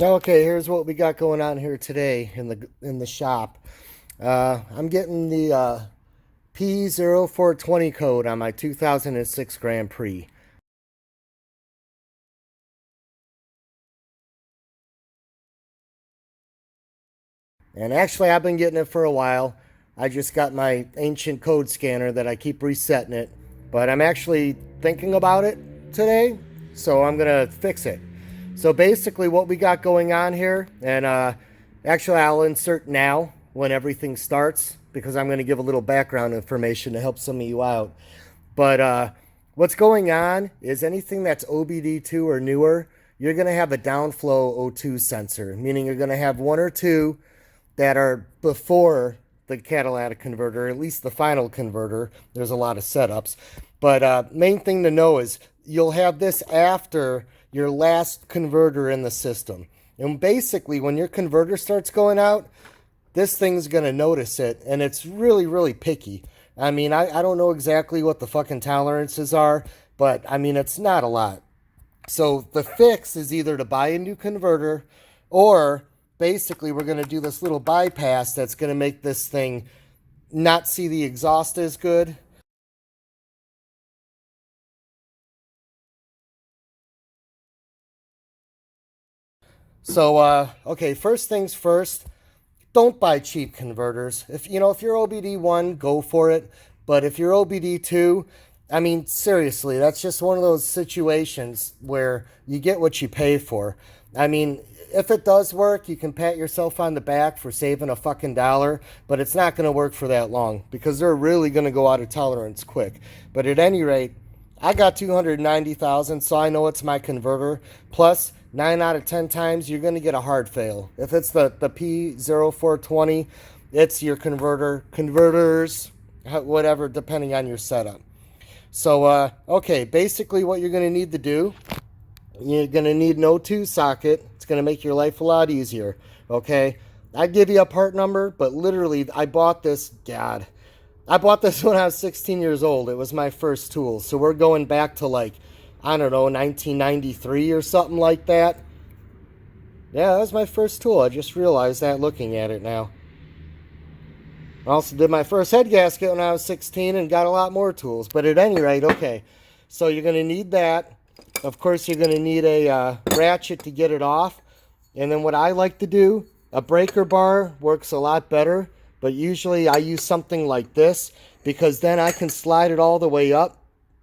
Okay, here's what we got going on here today in the shop. I'm getting the P0420 code on my 2006 Grand Prix. And actually, I've been getting it for a while. I just got my ancient code scanner that I keep resetting it. But I'm actually thinking about it today, so I'm going to fix it. So basically what we got going on here, and actually I'll insert now when everything starts, because I'm going to give a little background information to help some of you out. But what's going on is anything that's OBD2 or newer, you're going to have a downflow O2 sensor, meaning you're going to have one or two that are before the catalytic converter, at least the final converter. There's a lot of setups. But main thing to know is you'll have this after your last converter in the system. And basically, when your converter starts going out, this thing's going to notice it, and it's really, really picky. I mean, I don't know exactly what the fucking tolerances are, but I mean, it's not a lot. So the fix is either to buy a new converter, or basically we're going to do this little bypass that's going to make this thing not see the exhaust as good. So, okay, first things first, don't buy cheap converters. If you're OBD1, go for it. But if you're OBD2, I mean, seriously, that's just one of those situations where you get what you pay for. I mean, if it does work, you can pat yourself on the back for saving a fucking dollar, but it's not going to work for that long because they're really going to go out of tolerance quick. But at any rate, I got 290,000, so I know it's my converter. Plus, 9 out of 10 times, you're going to get a hard fail. If it's the P0420, it's your converters, whatever, depending on your setup. So, okay, basically what you're going to need to do, you're going to need an O2 socket. It's going to make your life a lot easier, okay? I'd give you a part number, but literally, I bought this when I was 16 years old. It was my first tool. So we're going back to like, I don't know, 1993 or something like that. Yeah, that was my first tool. I just realized that looking at it now. I also did my first head gasket when I was 16 and got a lot more tools. But at any rate, okay. So you're going to need that. Of course, you're going to need a ratchet to get it off. And then what I like to do, a breaker bar works a lot better. But usually I use something like this because then I can slide it all the way up.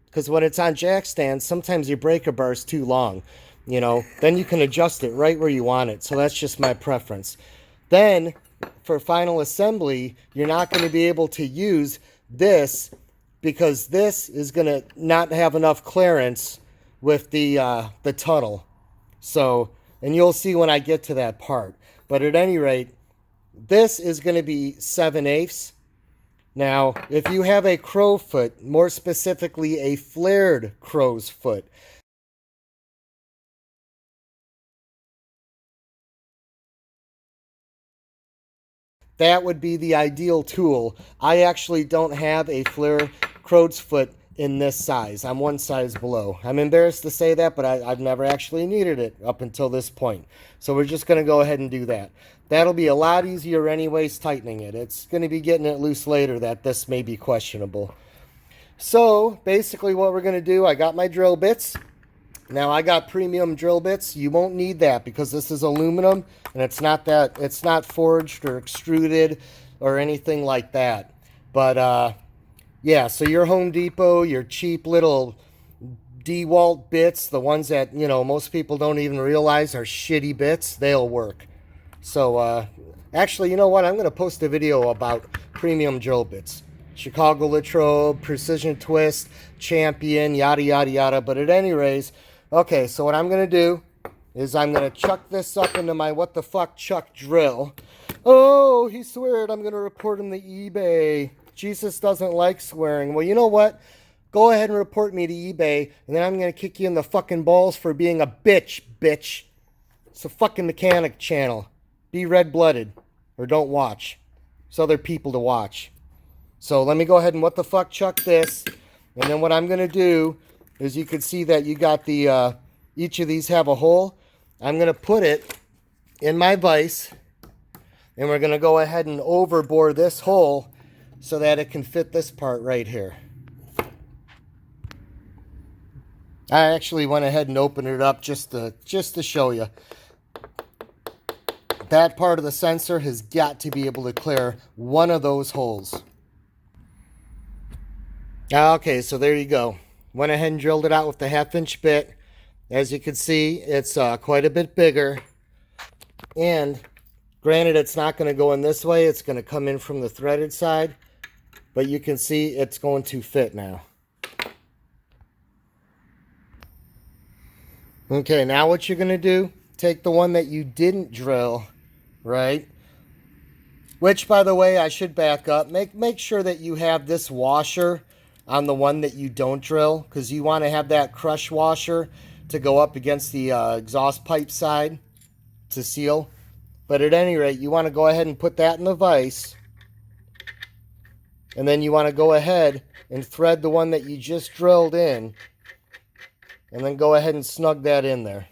Because when it's on jack stands, sometimes your breaker bar is too long. Then you can adjust it right where you want it. So that's just my preference. Then for final assembly, you're not going to be able to use this because this is going to not have enough clearance with the tunnel. So, and you'll see when I get to that part. But at any rate, this is going to be 7/8. Now, if you have a crow foot, more specifically a flared crow's foot, that would be the ideal tool. I actually don't have a flare crow's foot in this size. I'm one size below. I'm embarrassed to say that, but I've never actually needed it up until this point. So we're just going to go ahead and do that. That'll be a lot easier anyways, tightening it. It's going to be getting it loose later that this may be questionable. So basically what we're going to do, I got my drill bits. Now I got premium drill bits. You won't need that because this is aluminum and it's not forged or extruded or anything like that. But yeah, so your Home Depot, your cheap little DeWalt bits, the ones that, most people don't even realize are shitty bits, they'll work. So, actually, you know what? I'm going to post a video about premium drill bits. Chicago Latrobe, Precision Twist, Champion, yada, yada, yada. But at any rate, okay, so what I'm going to do is I'm going to chuck this up into my what the fuck Chuck drill. Oh, he sweared I'm going to report him to eBay. Jesus doesn't like swearing. Well, you know what? Go ahead and report me to eBay, and then I'm going to kick you in the fucking balls for being a bitch. It's a fucking mechanic channel. Be red-blooded, or don't watch. There's other people to watch. So let me go ahead and what the fuck chuck this, and then what I'm going to do is you can see that you got the, each of these have a hole. I'm going to put it in my vise, and we're going to go ahead and overbore this hole so that it can fit this part right here. I actually went ahead and opened it up just to show you. That part of the sensor has got to be able to clear one of those holes. Okay, so there you go. Went ahead and drilled it out with the 1/2-inch bit. As you can see, it's quite a bit bigger. And granted, it's not going to go in this way. It's going to come in from the threaded side. But you can see it's going to fit now. Okay, now what you're going to do, take the one that you didn't drill, right? Which, by the way, I should back up. Make sure that you have this washer on the one that you don't drill, because you want to have that crush washer to go up against the exhaust pipe side to seal. But at any rate, you want to go ahead and put that in the vise. And then you want to go ahead and thread the one that you just drilled in. And then go ahead and snug that in there.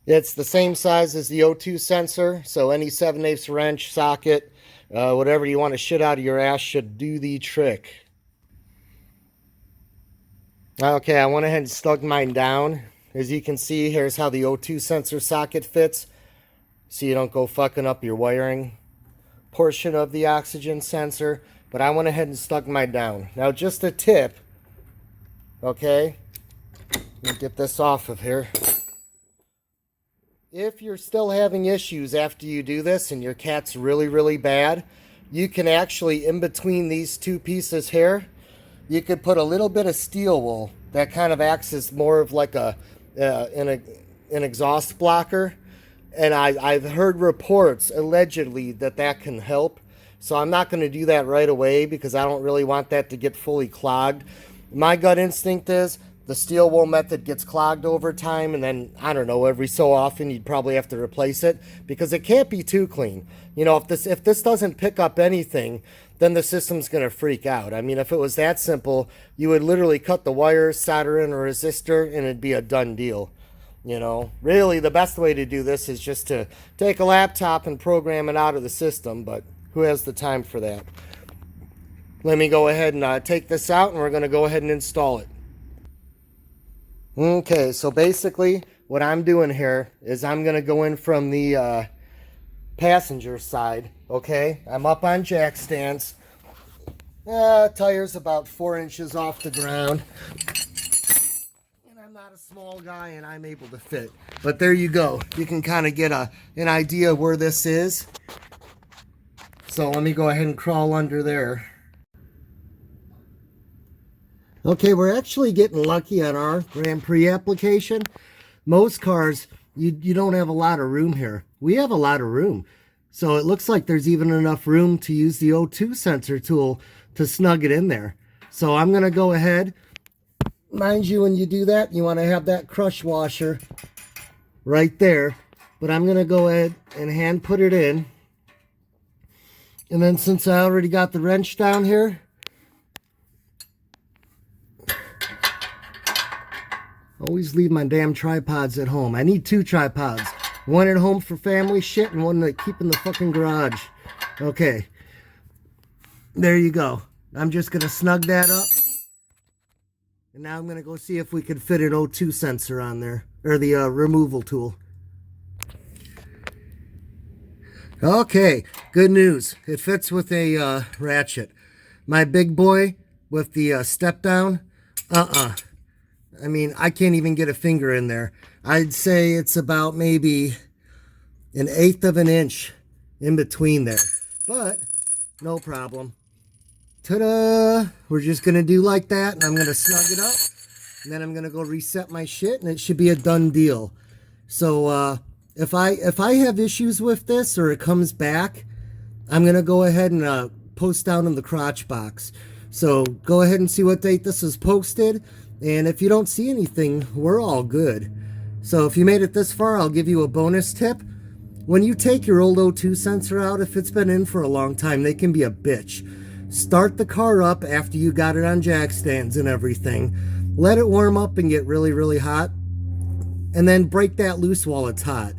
It's the same size as the O2 sensor, so any 7/8 wrench, socket, whatever you want to shit out of your ass should do the trick. Okay, I went ahead and snug mine down. As you can see, here's how the O2 sensor socket fits, so you don't go fucking up your wiring portion of the oxygen sensor. But I went ahead and snug mine down. Now, just a tip, okay? Let me get this off of here. If you're still having issues after you do this and your cat's really, really bad, you can actually, in between these two pieces here, you could put a little bit of steel wool that kind of acts as more of like an exhaust blocker. And I've heard reports, allegedly, that can help. So I'm not going to do that right away because I don't really want that to get fully clogged. My gut instinct is the steel wool method gets clogged over time, and then, I don't know, every so often you'd probably have to replace it because it can't be too clean. You know, if this doesn't pick up anything, then the system's going to freak out. I mean, if it was that simple, you would literally cut the wires, solder in a resistor, and it'd be a done deal. You know, really the best way to do this is just to take a laptop and program it out of the system, but who has the time for that? Let me go ahead and take this out, and we're going to go ahead and install it. Okay, so basically what I'm doing here is I'm going to go in from the passenger side, okay? I'm up on jack stands. Tire's about 4 inches off the ground. And I'm not a small guy, and I'm able to fit. But there you go. You can kind of get an idea where this is. So let me go ahead and crawl under there. Okay, we're actually getting lucky on our Grand Prix application. Most cars, you don't have a lot of room here. We have a lot of room. So it looks like there's even enough room to use the O2 sensor tool to snug it in there. So I'm going to go ahead. Mind you, when you do that, you want to have that crush washer right there. But I'm going to go ahead and hand put it in. And then since I already got the wrench down here, always leave my damn tripods at home. I need 2 tripods. One at home for family shit and one to keep in the fucking garage. Okay. There you go. I'm just going to snug that up. And now I'm going to go see if we can fit an O2 sensor on there. Or the removal tool. Okay. Good news. It fits with a ratchet. My big boy with the step down. I mean, I can't even get a finger in there. I'd say it's about maybe 1/8 of an inch in between there. But, no problem. Ta-da! We're just going to do like that, and I'm going to snug it up. And then I'm going to go reset my shit, and it should be a done deal. So, if I have issues with this, or it comes back, I'm going to go ahead and post down in the crotch box. So, go ahead and see what date this is posted. And if you don't see anything, we're all good. So if you made it this far, I'll give you a bonus tip. When you take your old O2 sensor out, if it's been in for a long time, they can be a bitch. Start the car up after you got it on jack stands and everything. Let it warm up and get really, really hot. And then break that loose while it's hot.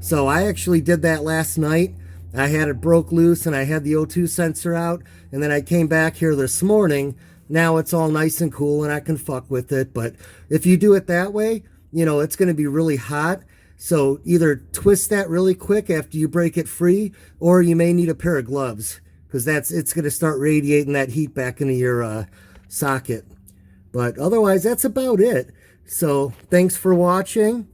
So I actually did that last night. I had it broke loose and I had the O2 sensor out, and then I came back here this morning. Now it's all nice and cool and I can fuck with it. But if you do it that way, you know, it's going to be really hot. So either twist that really quick after you break it free, or you may need a pair of gloves, because it's going to start radiating that heat back into your socket. But otherwise, that's about it. So thanks for watching.